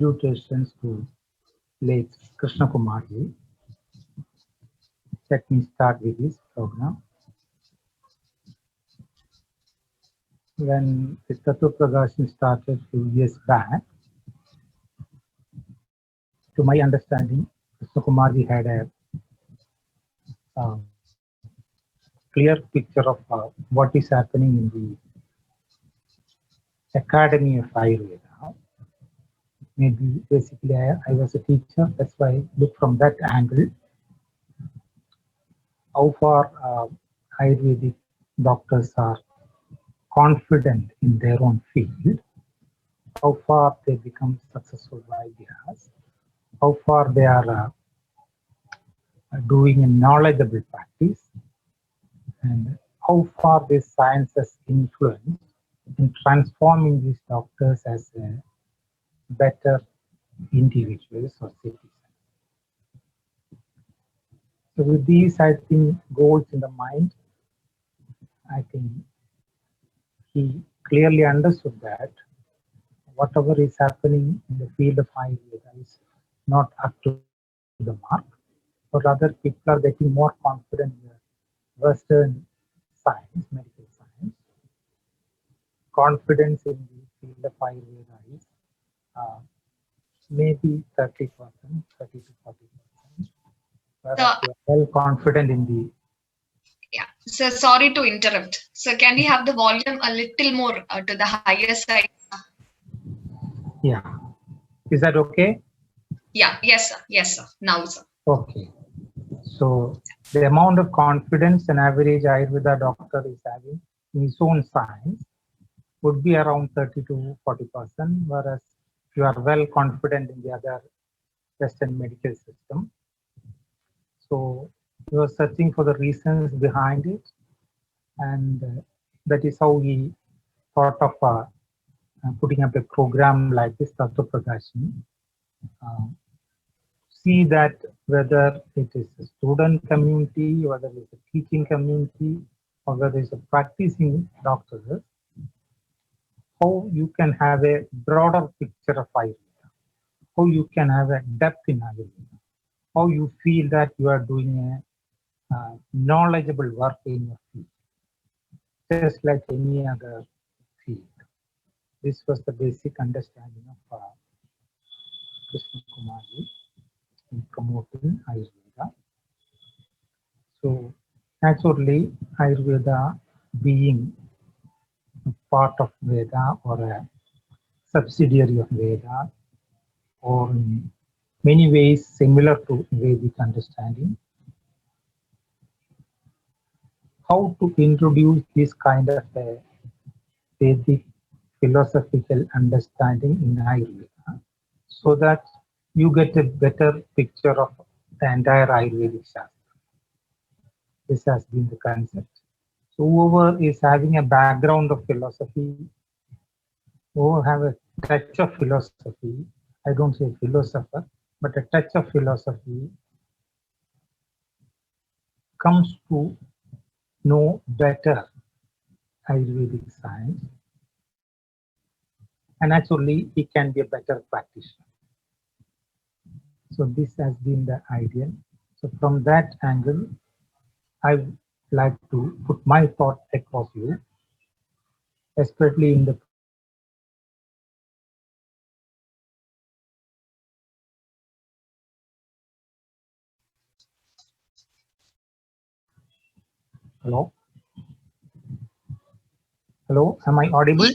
Salutations to late Krishna Kumarji. Let me start with this program. When the Tatwaprakashini started a few years back, to my understanding, Krishna Kumarji had a clear picture of what is happening in the Academy of Ayurveda. Maybe basically I was a teacher, that's why I look from that angle. How far Ayurvedic doctors are confident in their own field, how far they become successful Vaidyas, how far they are doing a knowledgeable practice, and how far this science has influenced in transforming these doctors as better individuals or citizens. So with these, I think, goals in the mind, I think he clearly understood that whatever is happening in the field of Ayurveda is not up to the mark, or rather people are getting more confident in the Western science, medical science. Confidence in the field of Ayurveda is maybe 30%, 30 to 40%, whereas they are well confident in the... Yeah, so sorry to interrupt. So can we have the volume a little more to the higher side? Yeah. Is that okay? Yeah, yes, sir. Yes, sir. Now, sir. Okay. So the amount of confidence an average Ayurveda doctor is having in his own science would be around 30 to 40%, whereas if you are well confident in the other Western medical system. So you are searching for the reasons behind it, and that is how we thought of putting up a program like this, Tatwaprakashini. See that whether it is a student community, whether it's a teaching community, or whether it's a practicing doctor, how you can have a broader picture of Ayurveda, how you can have a depth in Ayurveda, how you feel that you are doing a knowledgeable work in your field, just like any other field. This was the basic understanding of Krishna Kumarji in promoting Ayurveda. So naturally, Ayurveda being a part of Veda or a subsidiary of Veda, or in many ways similar to Vedic understanding, how to introduce this kind of a Vedic philosophical understanding in Ayurveda so that you get a better picture of the entire Ayurvedic Shastra. This has been the concept. So whoever is having a background of philosophy, who have a touch of philosophy, I don't say philosopher, but a touch of philosophy, comes to know better Ayurvedic science, and naturally he can be a better practitioner. So this has been the idea. So from that angle, I would like to put my thought across you, especially in the hello. Hello, am I audible?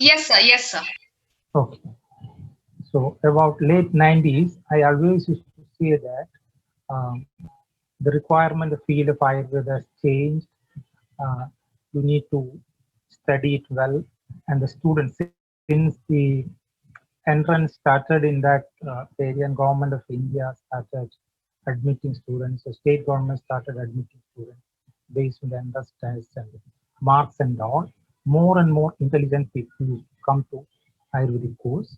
Yes, sir. Yes, sir. Okay. So about late 90s, I always used to say that the requirement, the field of Ayurveda has changed. You need to study it well, and the students, since the entrance started in that area, and government of India started admitting students, so state government started admitting students based on the entrance tests and marks and all. More and more intelligent people come to Ayurvedic course.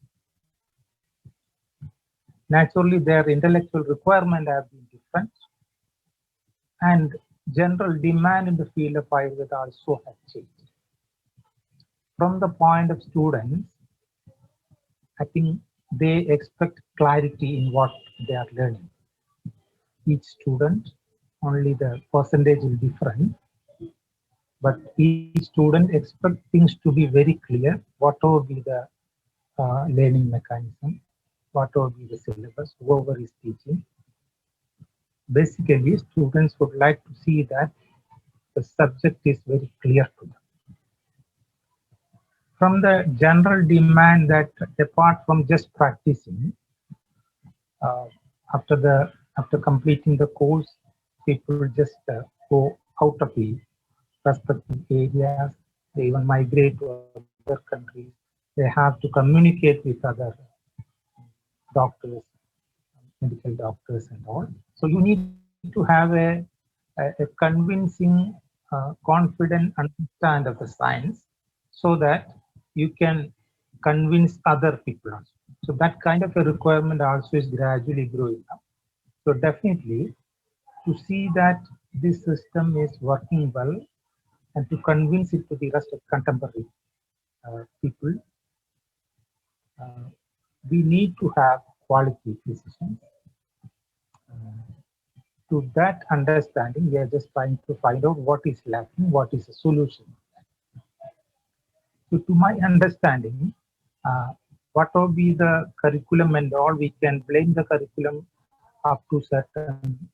Naturally, their intellectual requirement have been different, and general demand in the field of Ayurveda also has changed. From the point of students, I think they expect clarity in what they are learning. Each student, only the percentage will be different, but each student expect things to be very clear, whatever be the learning mechanism, whatever be the syllabus, whoever is teaching. Basically, students would like to see that the subject is very clear to them. From the general demand that apart from just practicing, uh, after completing the course, people just go out of the respective areas. They even migrate to other countries. They have to communicate with other doctors, medical doctors, and all. So you need to have a convincing, confident understand of the science, so that you can convince other people also. So that kind of a requirement also is gradually growing up. So definitely, to see that this system is working well and to convince it to the rest of contemporary people, uh, we need to have quality physicians. Uh, to that understanding, we are just trying to find out what is lacking, what is the solution. So, to my understanding, what will be the curriculum and all, we can blame the curriculum up to certain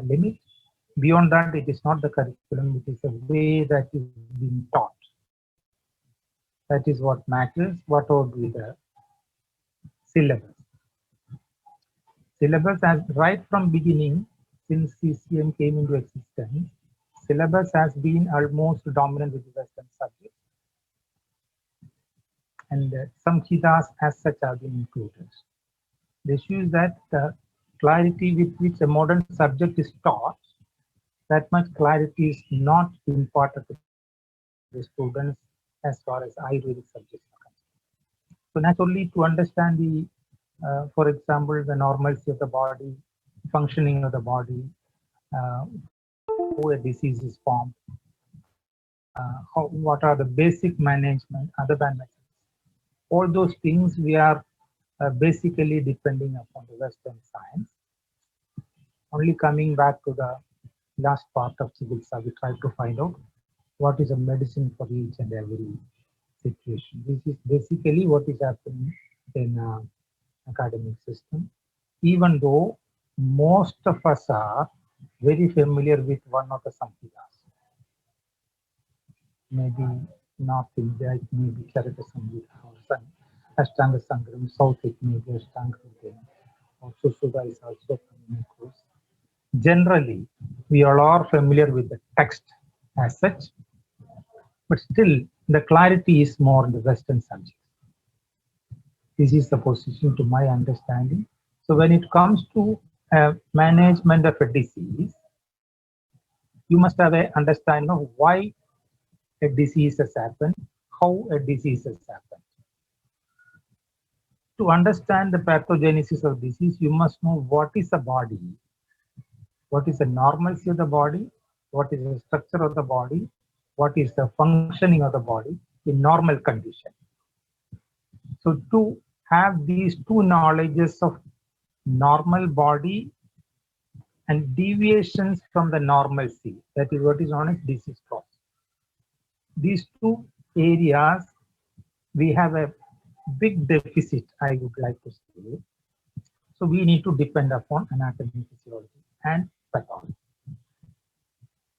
limit. Beyond that, it is not the curriculum, it is the way that is being taught. That is what matters. What will be the syllabus? Syllabus, as right from beginning, since CCM came into existence, syllabus has been almost dominant with the Western subjects, and some Hidas as such have been included. The issue is that the clarity with which a modern subject is taught, that much clarity is not imparted to the students as far as Ayurvedic subjects are concerned. So naturally, to understand the, for example, the normalcy of the body, functioning of the body, how a disease is formed, what are the basic management, other than methods. All those things we are basically depending upon the Western science. Only coming back to the last part of Chikitsa, we try to find out what is a medicine for each and every situation. This is basically what is happening in academic system. Even though most of us are very familiar with one of the Samhitas, maybe North India, it may be Charaka Samhita or Ashtanga Sangram, South it may be Ashtanga Hridayam, or Susuda is also coming across. Generally, we all are familiar with the text as such, but still the clarity is more in the Western subjects. This is the position to my understanding. So when it comes to management of a disease, you must have a understanding of why a disease has happened, how a disease has happened. To understand the pathogenesis of disease, you must know what is the body, what is the normalcy of the body, what is the structure of the body, what is the functioning of the body in normal condition. So to have these two knowledges of normal body and deviations from the normalcy, that is what is known as disease process. These two areas, we have a big deficit, I would like to say. So we need to depend upon anatomy, physiology, and pathology.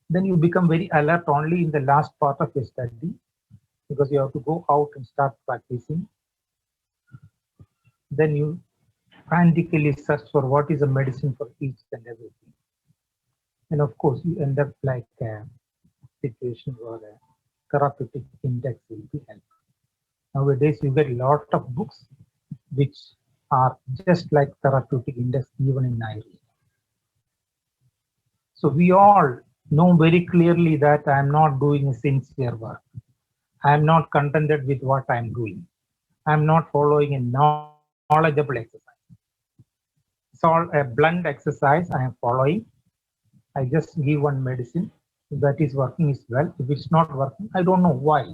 Then you become very alert only in the last part of your study, because you have to go out and start practicing. Then you frantically search for what is a medicine for each and everything. And of course, you end up like a situation where a therapeutic index will be helpful. Nowadays, you get a lot of books which are just like therapeutic index even in Ayurveda. So we all know very clearly that I am not doing a sincere work. I am not contented with what I am doing. I am not following a knowledgeable exercise. It's all a blunt exercise I am following. I just give one medicine. If that is working is well. If it's not working, I don't know why.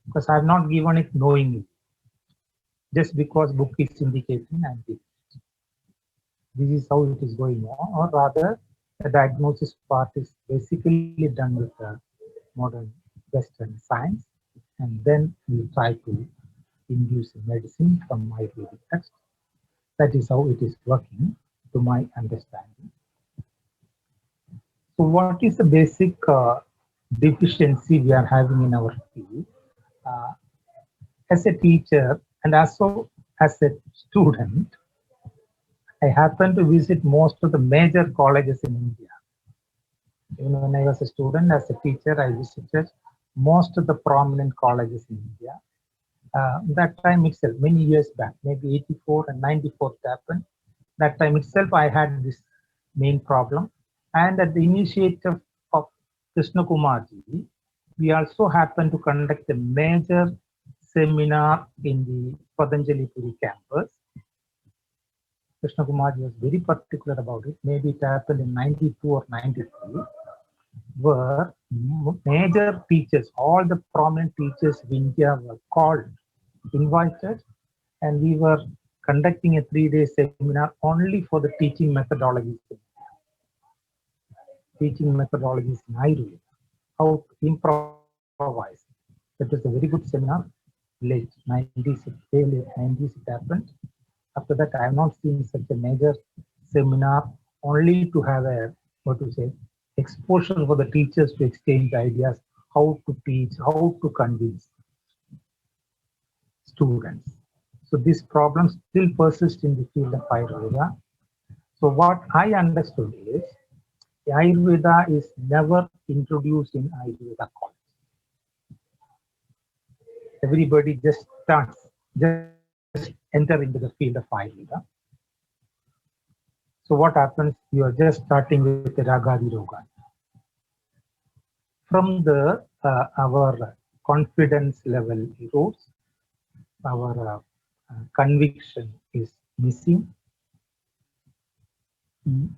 Because I have not given it knowingly. just because book is indicating and this is how it is going on, or rather the diagnosis part is basically done with the modern Western science, and then we try to induce medicine from Ayurvedic text. That is how it is working, to my understanding. So, what is the basic deficiency we are having in our field? Uh, as a teacher and also as a student, I happen to visit most of the major colleges in India. Even when I was a student, as a teacher, I visited most of the prominent colleges in India. That time itself, many years back, maybe 84 and 94 it happened. That time itself, I had this main problem. And at the initiative of Krishna Kumarji, we also happened to conduct a major seminar in the Patanjali Puri campus. Krishna Kumarji was very particular about it. Maybe it happened in 92 or 93, where major teachers, all the prominent teachers of India were called, invited, and we were conducting a 3-day seminar only for the teaching methodologies. Teaching methodologies in Ayurveda, how to improvise. That was a very good seminar. Late 90s, late 90s it happened. After that, I have not seen such a major seminar only to have a, what to say, exposure for the teachers to exchange ideas, how to teach, how to convince students. So this problem still persists in the field of Ayurveda. So what I understood is Ayurveda is never introduced in Ayurveda college. Everybody just starts, just enter into the field of Ayurveda. So what happens? You are just starting with the Ragadi Roga. From the our confidence level erodes, our conviction is missing.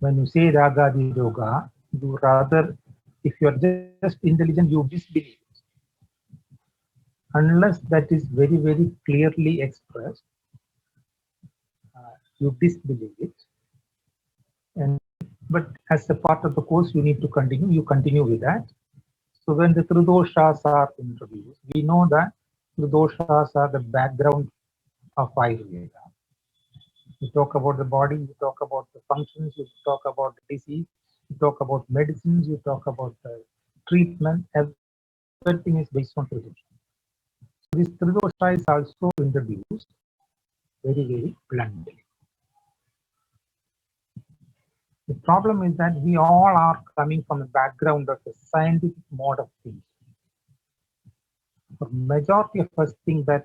When you say Ragadi Roga, you rather, if you are just intelligent, you disbelieve it. Unless that is very, very clearly expressed, you disbelieve it. And but as a part of the course, you need to continue. You continue with that. So when the Tridoshas are introduced, we know that Tridoshas are the background of Ayurveda. You talk about the body, you talk about the functions, you talk about the disease, you talk about medicines, you talk about the treatment. Everything is based on Tridosha. So this Tridosha is also introduced very, very bluntly. The problem is that we all are coming from a background of a scientific mode of thinking. The majority of us think that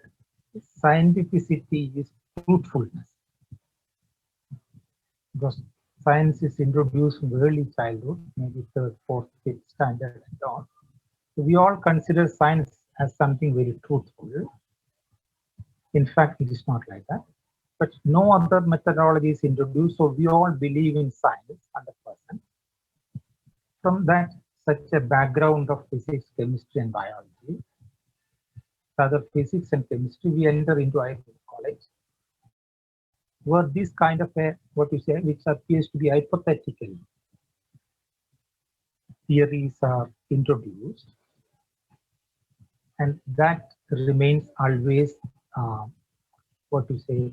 scientificity is truthfulness. Because science is introduced from early childhood, maybe third, fourth, fifth standard and on. So we all consider science as something very truthful. In fact, it is not like that. But no other methodology is introduced, so we all believe in science 100%. From that, such a background of physics, chemistry, and biology, rather physics and chemistry, we enter into Ayurveda college, where this kind of a, what you say, which appears to be hypothetical theories are introduced, and that remains always, what you say,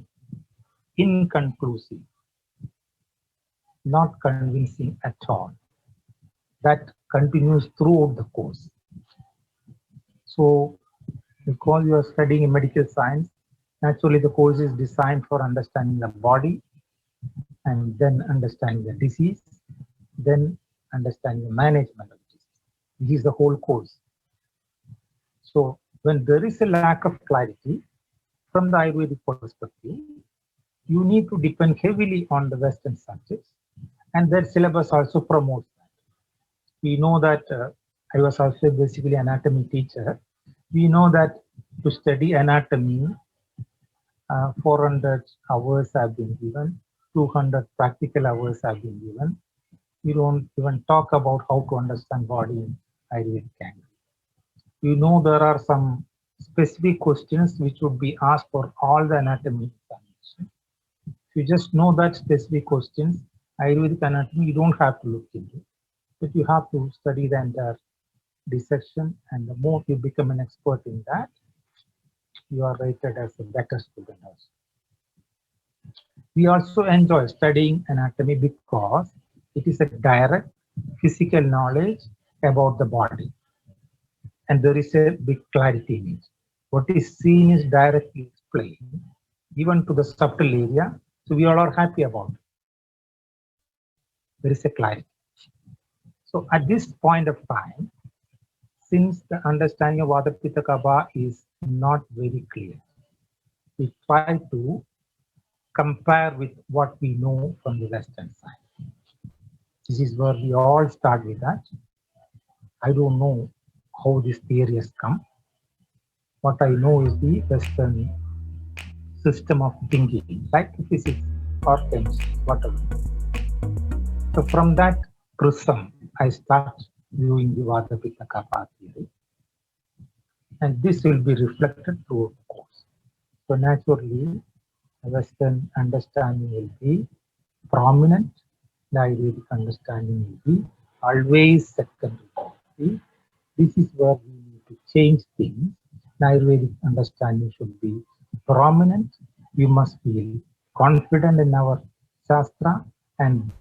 inconclusive, not convincing at all. That continues throughout the course. So, because you are studying medical science, naturally the course is designed for understanding the body, and then understanding the disease, then understanding the management of disease. This is the whole course. So when there is a lack of clarity from the Ayurvedic perspective, you need to depend heavily on the Western subjects, and their syllabus also promotes that. We know that I was also basically an anatomy teacher. We know that to study anatomy, 400 hours have been given, 200 practical hours have been given. We don't even talk about how to understand body in Ayurvedic angle. You know there are some specific questions which would be asked for all the anatomy examination. If you just know that specific questions, Ayurvedic anatomy, you don't have to look into it, but you have to study the entire dissection, and the more you become an expert in that, you are rated as a better student also. We also enjoy studying anatomy because it is a direct physical knowledge about the body, and there is a big clarity in it. What is seen is directly explained, even to the subtle area, so we all are happy about it. There is a clarity. So at this point of time, since the understanding of Vata Pitta Kapha is not very clear, we try to compare with what we know from the Western side. This is where we all start with that. I don't know how this theory has come. What I know is the Western system of thinking, like physics or chemistry, whatever. So from that prism, I start viewing the Vata Pitta Kapha theory, and this will be reflected through the course. So naturally, the Western understanding will be prominent, the Ayurvedic understanding will be always secondary. This is where we need to change things. The Ayurvedic understanding should be prominent. We must feel confident in our Shastra, and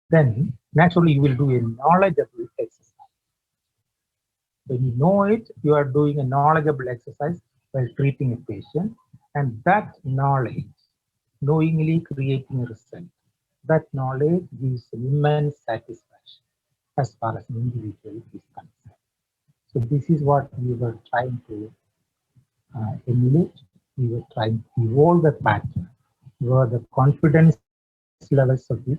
then naturally you will do a knowledgeable exercise. When you know it, you are doing a knowledgeable exercise while treating a patient, and that knowledge, knowingly creating a result, that knowledge gives immense satisfaction as far as an individual is concerned. So this is what we were trying to emulate. We were trying to evolve the pattern where the confidence levels of these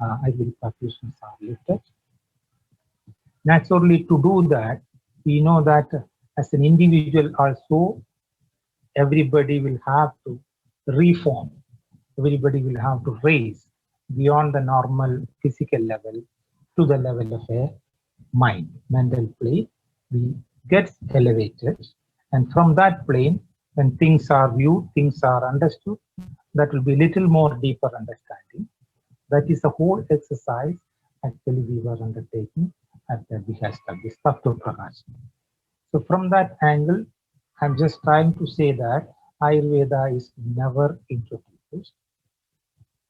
Ayurvedic practitioners are lifted. Naturally, to do that, we know that as an individual also, everybody will have to reform. Everybody will have to raise beyond the normal physical level to the level of a mind, mental plane. We get elevated, and from that plane, when things are viewed, things are understood, that will be little more deeper understanding. That is the whole exercise actually we were undertaking at the behest of this Tatwaprakashini. So from that angle, I'm just trying to say that Ayurveda is never introduced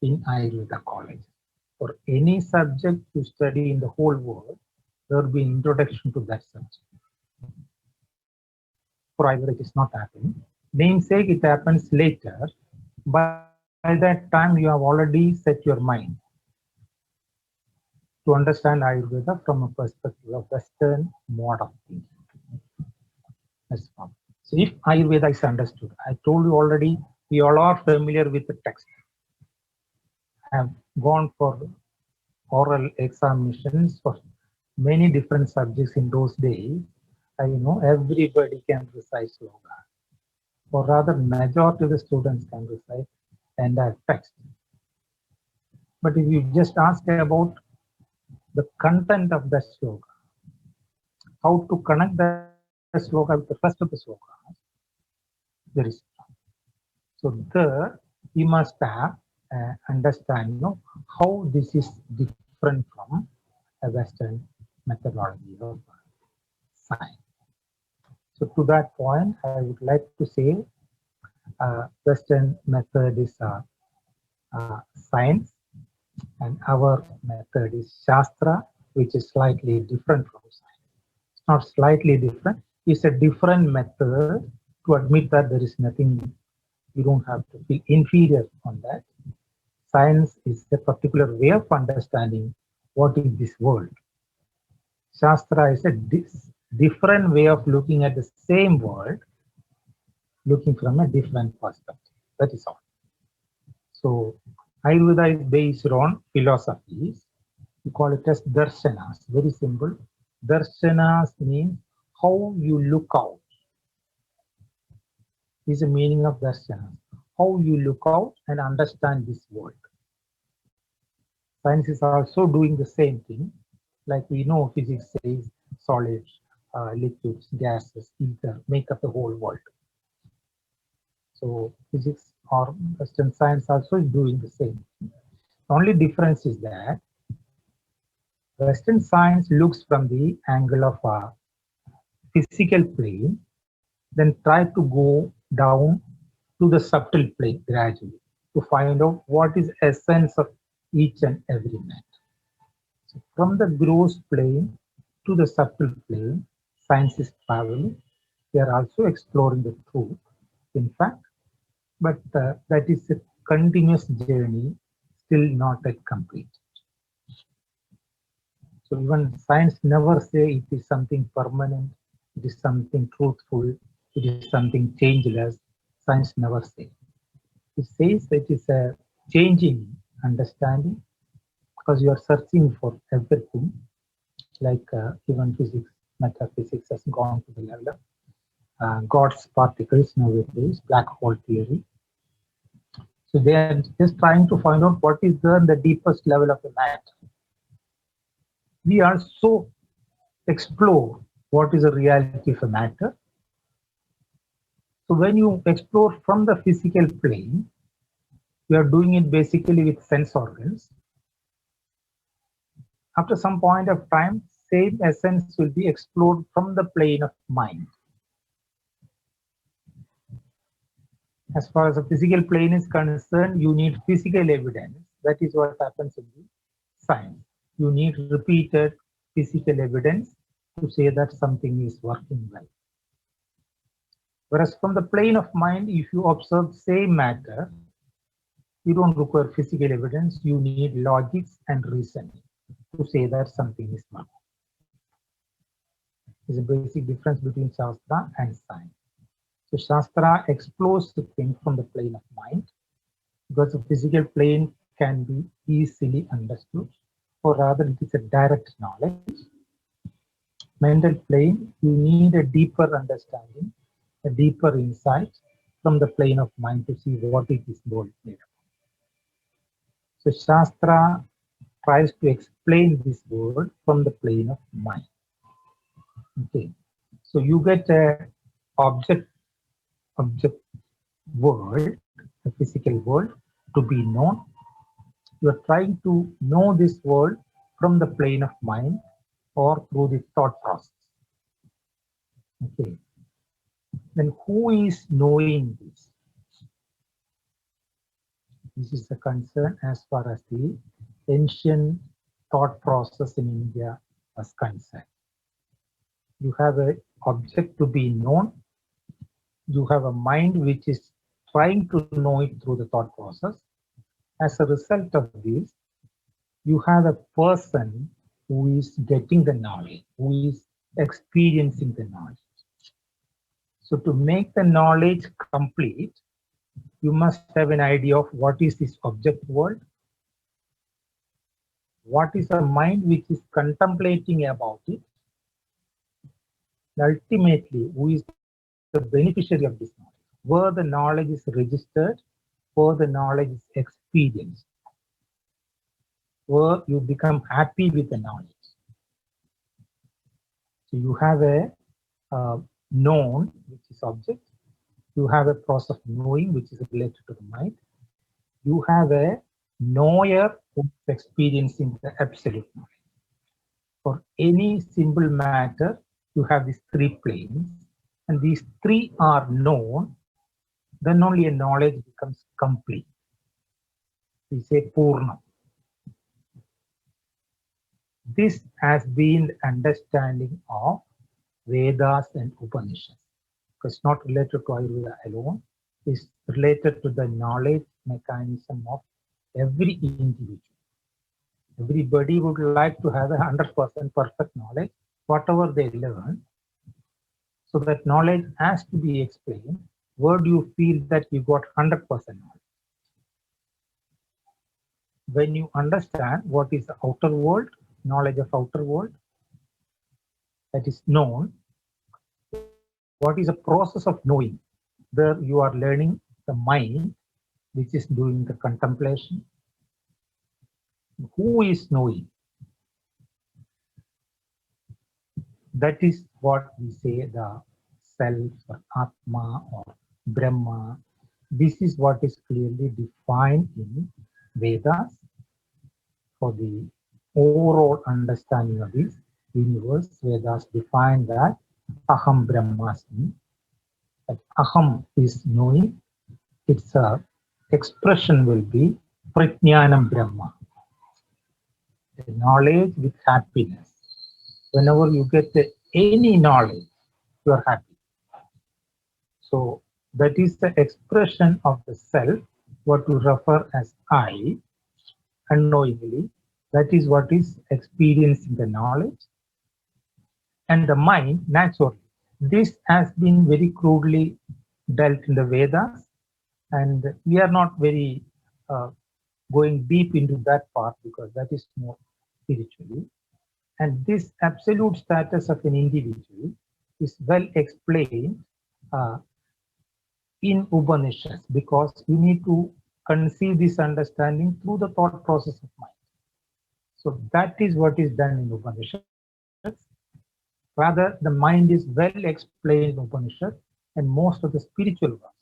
in Ayurveda college. For any subject you study in the whole world, there will be an introduction to that subject. For Ayurveda, it is not happening. Namesake, it happens later. By that time, you have already set your mind to understand Ayurveda from a perspective of Western mode of thinking. That's one. So if Ayurveda is understood, I told you already, we all are familiar with the text. I have gone for oral examinations for many different subjects in those days. I know everybody can recite sloka, or rather majority of the students can recite the entire text. But if you just ask about the content of the sloka, how to connect the sloka with the rest of the slokas, there is. So there we must have understanding of how this is different from a Western methodology of science. So to that point, I would like to say Western method is science, and our method is Shastra, which is slightly different from science. It's not slightly different, it's a different method. To admit that there is nothing, you don't have to feel inferior on that. Science is a particular way of understanding what is this world. Shastra is a different way of looking at the same world, looking from a different perspective. That is all. So Ayurveda is based on philosophies. We call it as darshanas. Very simple. Darshanas means how you look out. Is the meaning of darshanas. How you look out and understand this world. Science is also doing the same thing. Like we know physics says solid liquids, gases, ether make up the whole world. So physics or Western science also is doing the same. The only difference is that Western science looks from the angle of a physical plane, then try to go down to the subtle plane gradually to find out what is essence of each and every matter. So from the gross plane to the subtle plane, science is traveling. They are also exploring the truth, in fact, but that is a continuous journey, still not yet complete. So even science never say it is something permanent, it is something truthful, it is something changeless. Science never say. It says it is a changing understanding because you are searching for everything, like even physics, metaphysics has gone to the level of God's particles nowadays, black hole theory. So they are just trying to find out what is the deepest level of the matter. We also explore what is the reality of a matter. So when you explore from the physical plane, you are doing it basically with sense organs. After some point of time, same essence will be explored from the plane of mind. As far as the physical plane is concerned, you need physical evidence. That is what happens in the science. You need repeated physical evidence to say that something is working well. Whereas from the plane of mind, if you observe same matter, you don't require physical evidence. You need logics and reasoning to say that something is wrong. There's a basic difference between Shastra and science. So Shastra explores the thing from the plane of mind because the physical plane can be easily understood, or rather it is a direct knowledge. Mental plane, you need a deeper understanding, a deeper insight from the plane of mind to see what it is made of. So Shastra tries to explain this world from the plane of mind. Okay, so you get a object world, a physical world to be known. You are trying to know this world from the plane of mind or through the thought process. Okay, then who is knowing this? This is the concern as far as the ancient thought process in India was concerned. You have an object to be known. You have a mind which is trying to know it through the thought process. As a result of this, you have a person who is getting the knowledge, who is experiencing the knowledge. So to make the knowledge complete, you must have an idea of what is this object world, what is the mind which is contemplating about it, and ultimately who is the beneficiary of this knowledge, where the knowledge is registered, where the knowledge is experienced, where you become happy with the knowledge. So you have a known, which is object. You have a process of knowing, which is related to the mind. You have a knower who is experiencing the absolute knowledge. For any simple matter, you have these three planes, and these three are known, then only a knowledge becomes complete. We say Purna. This has been the understanding of Vedas and Upanishads. It's not related to Ayurveda alone. It's related to the knowledge mechanism of every individual. Everybody would like to have 100% perfect knowledge, whatever they learn. So that knowledge has to be explained. Where do you feel that you got 100% knowledge? When you understand what is the outer world, knowledge of outer world, that is known, what is the process of knowing? There you are learning the mind, which is doing the contemplation. Who is knowing? That is what we say the self or Atma or Brahma. This is what is clearly defined in Vedas for the overall understanding of this universe. Vedas define that Aham Brahmasmi, that Aham is knowing, its expression will be Pratnyanam Brahma, the knowledge with happiness. Whenever you get any knowledge, you are happy. So that is the expression of the self, what you refer as I, unknowingly. That is what is experiencing the knowledge. And the mind, naturally. This has been very crudely dealt in the Vedas, and we are not very going deep into that part because that is more spiritually. And this absolute status of an individual is well explained uh, in Upanishads, because you need to conceive this understanding through the thought process of mind. So that is what is done in Upanishads. Rather, the mind is well explained in Upanishads and most of the spiritual works.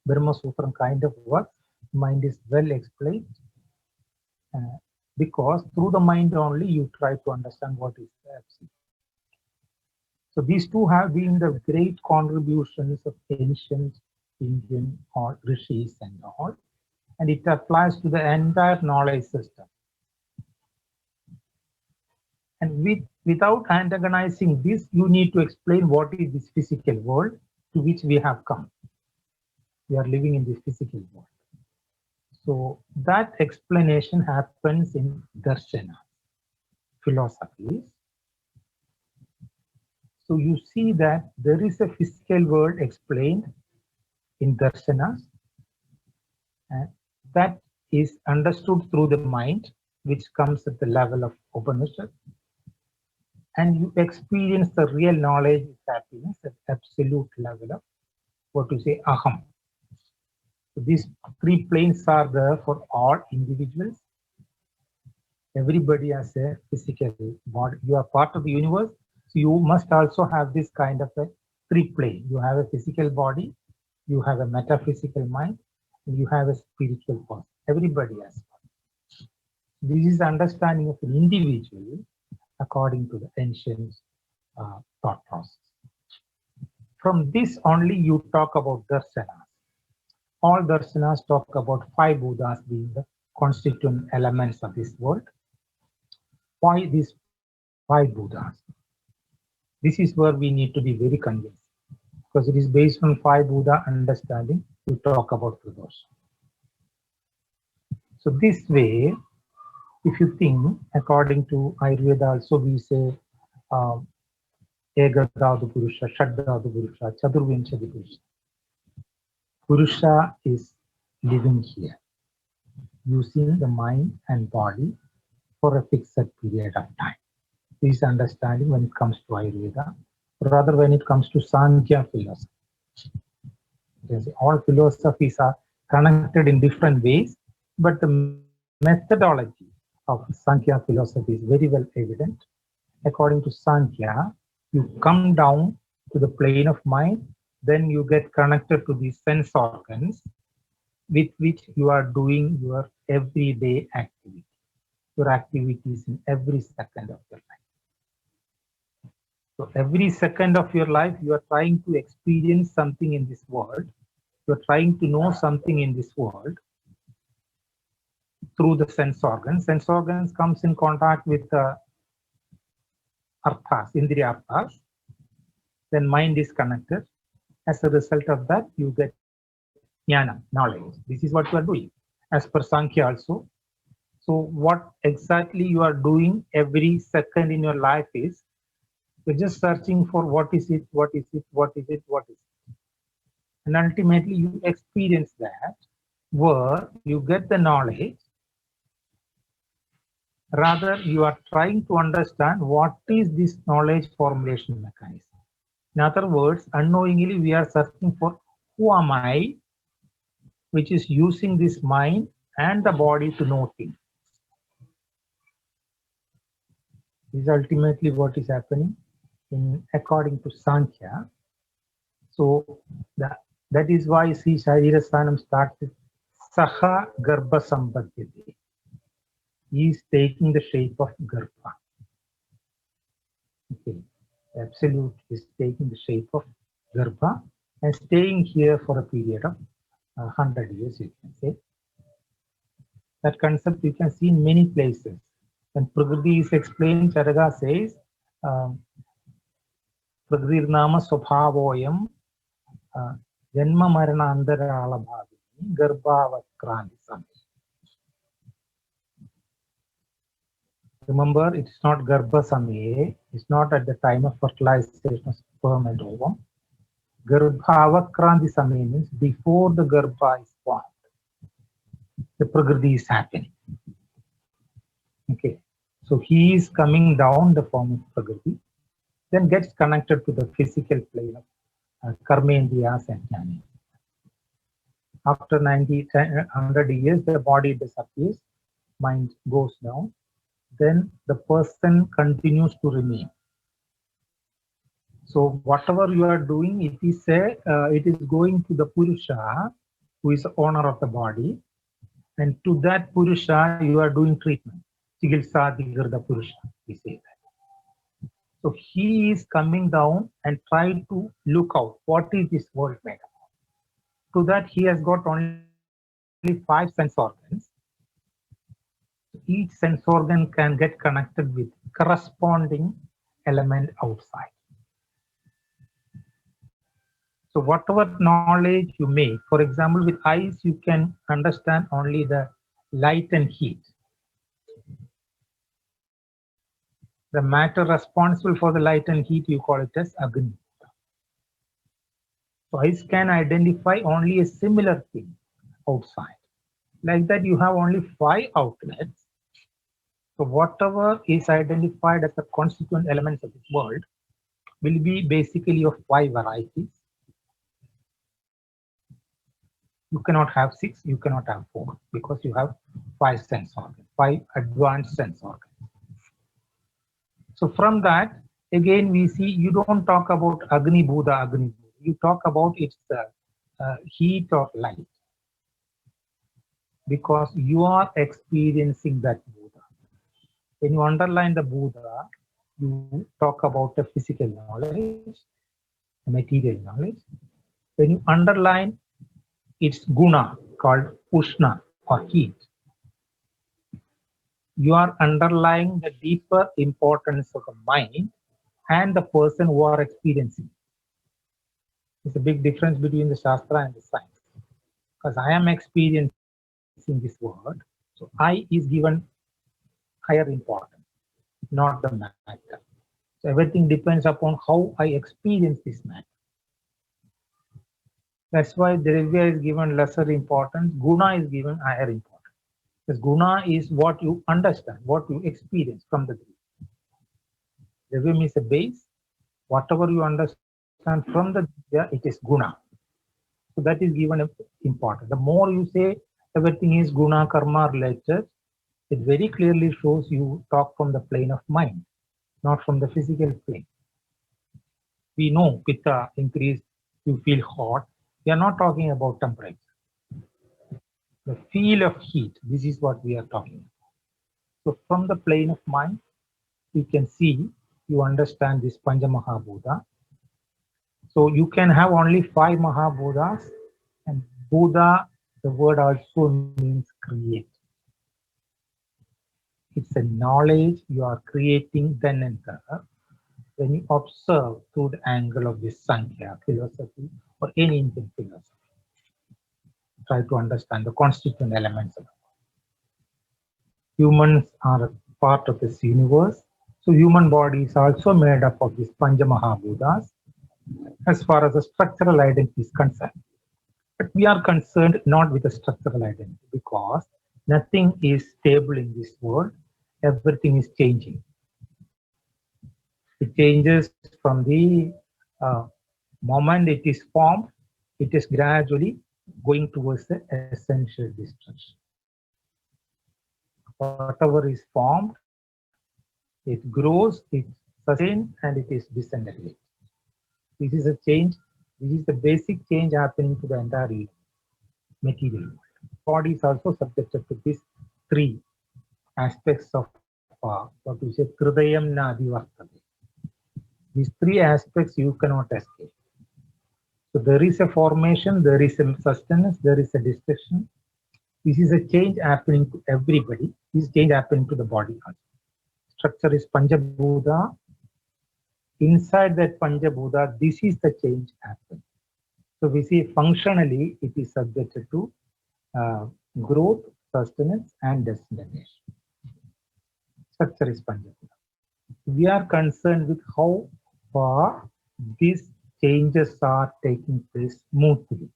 Brahma Sutram kind of works, mind is well explained because through the mind only you try to understand what is the absolute. So these two have been the great contributions of ancient Indian or rishis and all, and it applies to the entire knowledge system. And without antagonizing this, you need to explain what is this physical world to which we have come. We are living in this physical world. So that explanation happens in darshana, philosophies. So you see that there is a physical world explained in darshanas, and that is understood through the mind, which comes at the level of Upanishad. And you experience the real knowledge of happiness at absolute level of what you say aham. So these three planes are there for all individuals. Everybody has a physical body. You are part of the universe, so you must also have this kind of a three plane. You have a physical body, you have a metaphysical mind, and you have a spiritual person. Everybody has one. This is understanding of an individual according to the ancient thought process. From this only you talk about darshanas. All darshanas talk about five Buddhas being the constituent elements of this world. Why these five Buddhas? This is where we need to be very convinced, because it is based on five Buddha understanding we talk about Pradosha. So this way, if you think according to Ayurveda, also we say Egadadu Purusha, Shaddadu Purusha, Chaturvinchadi Purusha. Purusha is living here, using the mind and body for a fixed period of time. This understanding when it comes to Ayurveda, rather when it comes to Sankhya philosophy. All philosophies are connected in different ways, but the methodology of Sankhya philosophy is very well evident. According to Sankhya, you come down to the plane of mind, then you get connected to the sense organs with which you are doing your everyday activity, your activities in every second of your life. So every second of your life, you are trying to experience something in this world. You are trying to know something in this world through the sense organs. Sense organs comes in contact with arthas, indriya arthas. Then mind is connected. As a result of that, you get jnana, knowledge. This is what you are doing. As per Sankhya also. So what exactly you are doing every second in your life is, you're just searching for what is it, what is it, what is it, what is it. And ultimately you experience that, where you get the knowledge. Rather, you are trying to understand what is this knowledge formulation mechanism. In other words, unknowingly we are searching for who am I, which is using this mind and the body to know things. This is ultimately what is happening. according to Sankhya. So that is why see Sharirasanam starts with Saha Garbha Sambhadyate. He is taking the shape of Garbha. Okay. Absolute is taking the shape of Garbha and staying here for a period of 100 years, you can say. That concept you can see in many places. When Prakriti is explained, Charaga says, Prakriti Nama Swabhavoyam Janma Marana Andarala Bhavini Garbhavakrani Sami. Remember, it's not Garbha Samaye, it's not at the time of fertilization of sperm and ovum. Garbhavakranti Samaye means before the Garbha is formed, the Prakriti is happening. Okay, so he is coming down the form of Prakriti, then gets connected to the physical plane of Karmendriyas and Jnana. After 100 years, the body disappears, mind goes down, then the person continues to remain. So whatever you are doing, it is going to the Purusha, who is the owner of the body, and to that Purusha you are doing treatment. Chigilsa Digirda Purusha, we say that. So he is coming down and trying to look out what is this world made of. To that he has got only 5 sense organs. Each sense organ can get connected with corresponding element outside. So whatever knowledge you make, for example, with eyes, you can understand only the light and heat. The matter responsible for the light and heat, you call it as Agni. So eyes can identify only a similar thing outside. Like that, you have only 5 outlets. So whatever is identified as the constituent elements of this world will be basically of 5 varieties. You cannot have 6, you cannot have 4, because you have 5 sense organs, 5 advanced sense organs. So from that, again we see you don't talk about Agni Bhuta, you talk about its heat or light, because you are experiencing that Bhuta. When you underline the Bhuta, you talk about the physical knowledge, the material knowledge. When you underline its guna called Ushna or heat, you are underlying the deeper importance of the mind and the person who are experiencing. There's a big difference between the Shastra and the science. Because I am experiencing this word, so I is given higher importance, not the matter. So everything depends upon how I experience this matter. That's why Dravya is given lesser importance, Guna is given higher importance. Because Guna is what you understand, what you experience from the Dravya. Dravya means a base. Whatever you understand from the Dravya, it is Guna. So that is given importance. The more you say everything is Guna, Karma related, it very clearly shows you talk from the plane of mind, not from the physical plane. We know Pitta increase, you feel hot. We are not talking about temperature. The feel of heat, this is what we are talking about. So from the plane of mind, you can see, you understand this Pancha Mahabhuta. So you can have only 5 Mahabhutas, and Buddha, the word also means create. It's a knowledge you are creating then and there when you observe through the angle of this Sankhya philosophy or any Indian philosophy. Try to understand the constituent elements of it. Humans are a part of this universe. So human body is also made up of these Pancha Mahabhutas as far as the structural identity is concerned. But we are concerned not with the structural identity, because nothing is stable in this world. Everything is changing. It changes from the moment it is formed, it is gradually going towards the essential destruction. Whatever is formed, it grows, it sustain and it is disintegrate. This is a change. This is the basic change happening to the entire material world. Body is also subjected to these three aspects of what we say Kridayam Nadivartade. These three aspects you cannot escape. So there is a formation, there is a sustenance, there is a destruction. This is a change happening to everybody. This change happening to the body also. Structure is Panchabhuta. Inside that Panchabhuta, this is the change happening. So we see functionally it is subjected to growth, sustenance, and disintegration. Structure is Panchabhuta. We are concerned with how far these changes are taking place smoothly.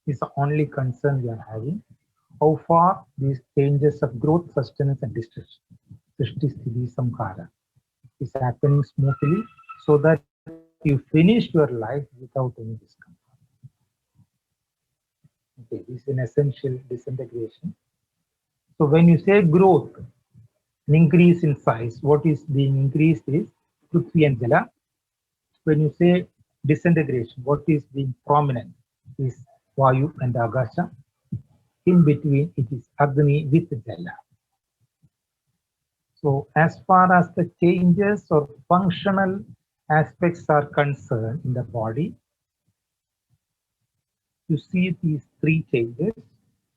This is the only concern we are having. How far these changes of growth, sustenance, and destruction, Srishti, Sthiti, Samhara, is happening smoothly so that you finish your life without any discomfort. Okay, this is an essential disintegration. So when you say growth, an increase in size, what is being increased is Prithvi and Jala. When you say disintegration, what is being prominent is Vayu and Akasha. In between, it is Agni with Jala. So as far as the changes or functional aspects are concerned in the body, you see these three changes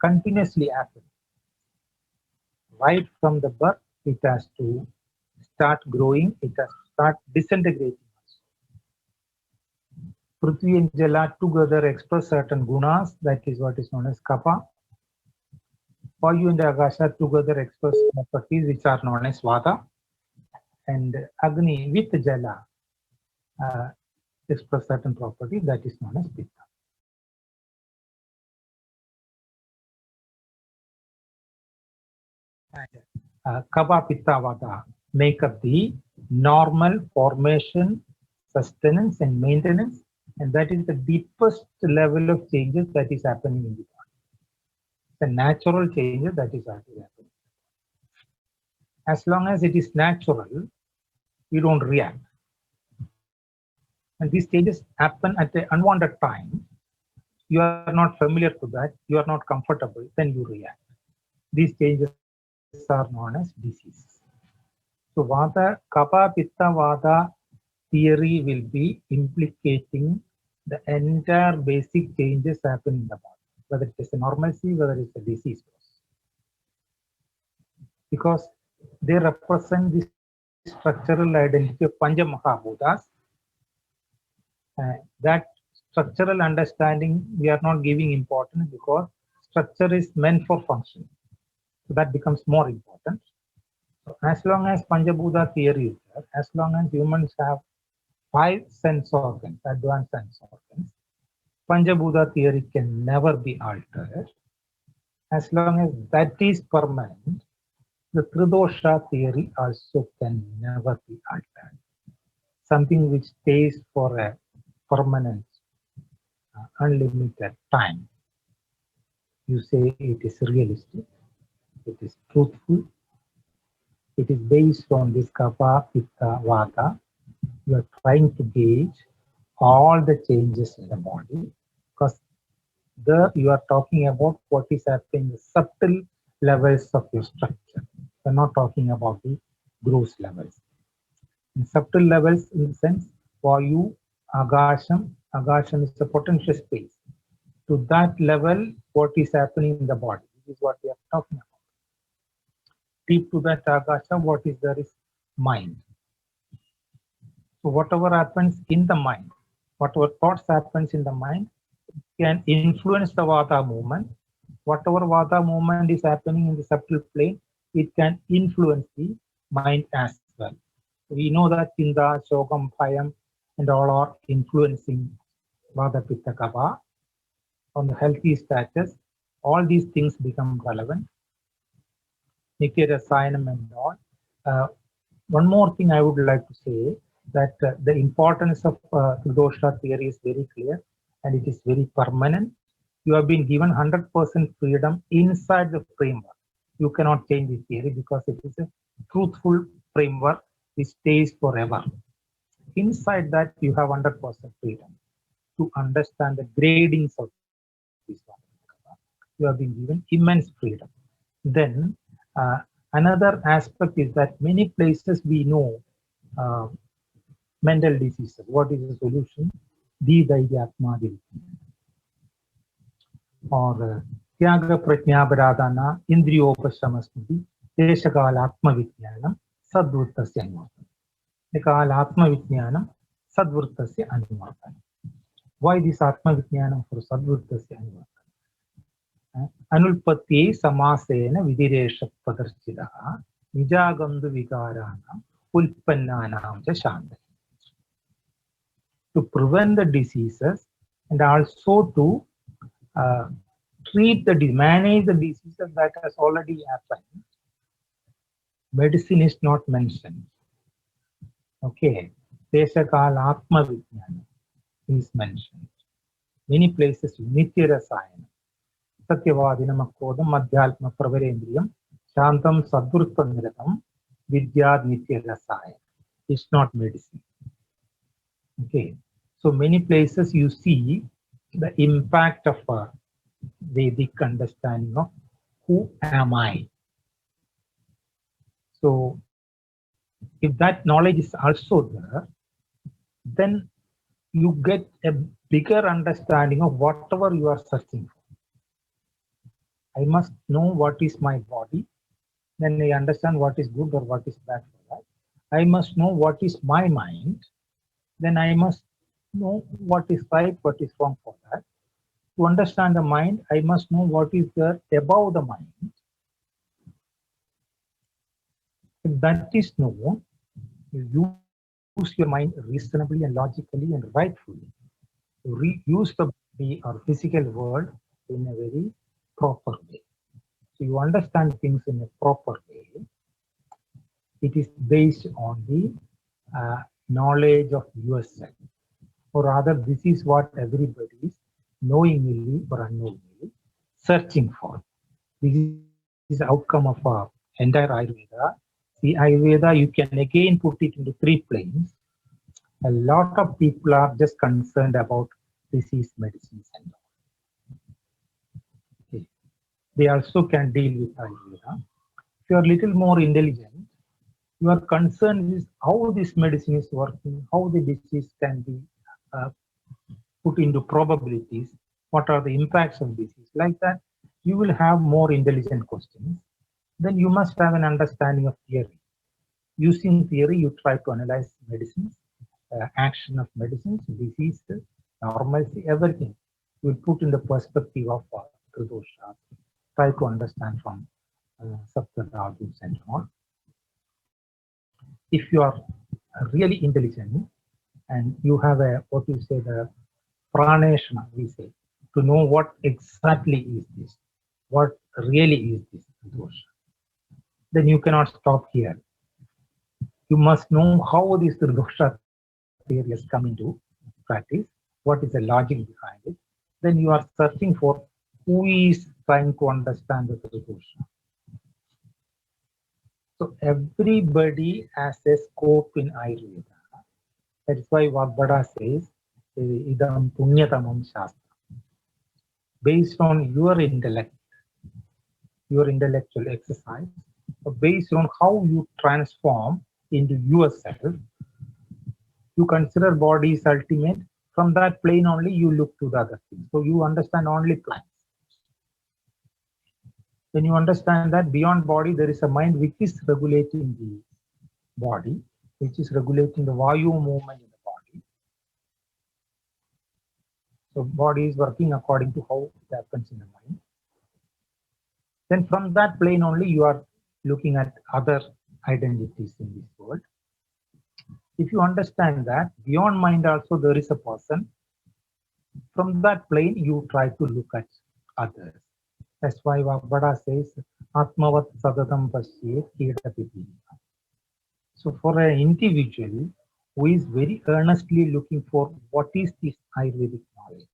continuously happen. Right from the birth, it has to start growing, it has to start disintegrating. Prithvi and Jala together express certain gunas, that is what is known as Kapha. Vayu and Akasha together express properties which are known as Vata. And Agni with Jala express certain property that is known as Pitta. Kapha, Pitta, Vata make up the normal formation, sustenance, and maintenance, and that is the deepest level of changes that is happening in the body. The natural changes that is happening. As long as it is natural, you don't react. And these changes happen at an unwanted time. You are not familiar to that, you are not comfortable, then you react. These changes are known as diseases. So Vata, Kapha, Pitta, Vata theory will be implicating the entire basic changes happening in the body, whether it is a normalcy, whether it's a disease. Because they represent the structural identity of Panchamahabhutas. That structural understanding we are not giving importance because structure is meant for function. So that becomes more important. So as long as Panchabhuta theory is there, as long as humans have 5 sense organs, advanced sense organs, Panchabhuta theory can never be altered. As long as that is permanent, the Tridosha theory also can never be altered. Something which stays for a permanent, unlimited time. You say it is realistic, it is truthful, it is based on this Kapha, Pitta, Vata. You are trying to gauge all the changes in the body because you are talking about what is happening in the subtle levels of your structure. We are not talking about the gross levels. In subtle levels, in the sense, Vayu, Agasham is a potential space. To that level, what is happening in the body? This is what we are talking about. Deep to that Akasha, what is there is mind. So whatever happens in the mind, whatever thoughts happens in the mind can influence the Vata movement. Whatever Vata movement is happening in the subtle plane, it can influence the mind as well. We know that Chinda, Shokam, Bhayam, and all are influencing Vata, Pitta, Kapha. On the healthy status, all these things become relevant. Nitya Rasayanam and all. One more thing I would like to say that the importance of Dosha theory is very clear and it is very permanent. You have been given 100% freedom inside the framework. You cannot change the theory because it is a truthful framework which stays forever. Inside that, you have 100% freedom to understand the gradings of this one. You have been given immense freedom. Then, another aspect is that many places we know uh, mental diseases. What is the solution? Didaidyatmadil or Tyaga Pratnyabharadana Indriyopasamasmiti Deshakalatma Vijnanam Sadvurtasya Anvartana. Dekalatma Vijnanam Sadvurtasya Anvartana. Why this Atma Vijnanam for Sadvurtasya Anvartana? Anulpatye Samasena Vidiresha Padarchidaha Nijagandu Vikarana Ulpannanam Shanda. To prevent the diseases and also to uh, manage the diseases that has already happened. Medicine is not mentioned. Okay, Deshakal Atma Vijnana is mentioned. Many places Nitya Rasayana, Satyavadina Makodam, Madhyalpma Pravarendriyam, Shantam Sadvurta Niratam, Vidyad Nitya Rasayana. It's not medicine. Okay, so many places you see the impact of Vedic understanding of who am I. So if that knowledge is also there, then you get a bigger understanding of whatever you are searching for. I must know what is my body, then I understand what is good or what is bad for that. I must know what is my mind, then I must know what is right, what is wrong for that. To understand the mind, I must know what is there above the mind. If that is known, you use your mind reasonably and logically and rightfully. You use the body or physical world in a very proper way. So you understand things in a proper way. It is based on the knowledge of yourself. Or rather, this is what everybody is knowingly or unknowingly searching for. This is the outcome of entire Ayurveda. The Ayurveda, you can again put it into three planes. A lot of people are just concerned about disease medicines and all. Okay. They also can deal with Ayurveda. If you are a little more intelligent, you are concerned with how this medicine is working, how the disease can be uh, put into probabilities, what are the impacts of disease. Like that, you will have more intelligent questions. Then you must have an understanding of theory. Using theory, you try to analyze medicines, action of medicines, diseases, normalcy, everything. You will put in the perspective of Tridosha, try to understand from Saptadhadus and all. If you are really intelligent and you have a, what you say, the praneshana, we say, to know what exactly is this, what really is this dosha, then you cannot stop here. You must know how this dosha theory has come into practice, what is the logic behind it. Then you are searching for who is trying to understand the dosha. So everybody has a scope in Ayurveda. That's why Vagbhada says, idam punyatamam shastra. Based on your intellect, your intellectual exercise, based on how you transform into yourself, you consider body is ultimate. From that plane only, you look to the other things. So you understand only plants. When you understand that beyond body, there is a mind which is regulating the body, which is regulating the Vayu movement in the body. So body is working according to how it happens in the mind. Then from that plane only, you are looking at other identities in this world. If you understand that beyond mind also there is a person, from that plane you try to look at others. That's why Vagbhada says, Atmavat Sadatam Pasyet Kedapiti. So for an individual who is very earnestly looking for what is this Ayurvedic knowledge,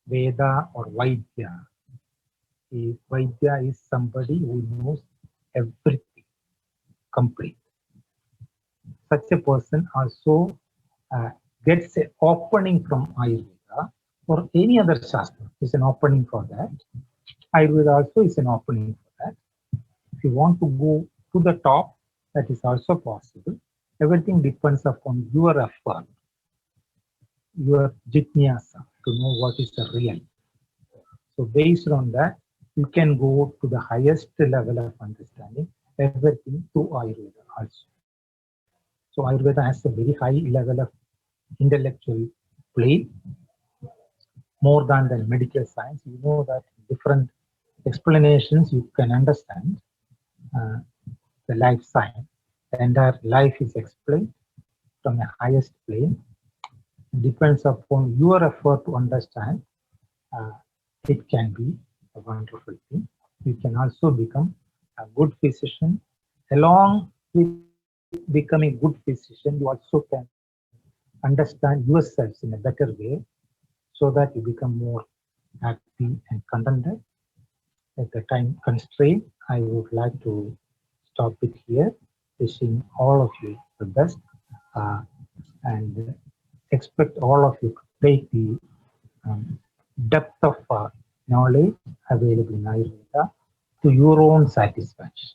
Veda or Vaidya. Vaidya is somebody who knows everything. complete. Such a person also gets an opening from Ayurveda or any other Shastra. Is an opening for that. Ayurveda also is an opening for that. If you want to go to the top, that is also possible. Everything depends upon your effort, your jitnyasa to know what is the real. So based on that, you can go to the highest level of understanding everything through Ayurveda also. So Ayurveda has a very high level of intellectual play, more than the medical science. You know that different explanations you can understand the life science. The entire life is explained from the highest plane. It depends upon your effort to understand. It can be a wonderful thing. You can also become a good physician. Along with becoming good physician, you also can understand yourselves in a better way so that you become more happy and contented. At the time constraint, I would like to stop it here, wishing all of you the best and expect all of you to take the depth of knowledge available in Ayurveda to your own satisfaction.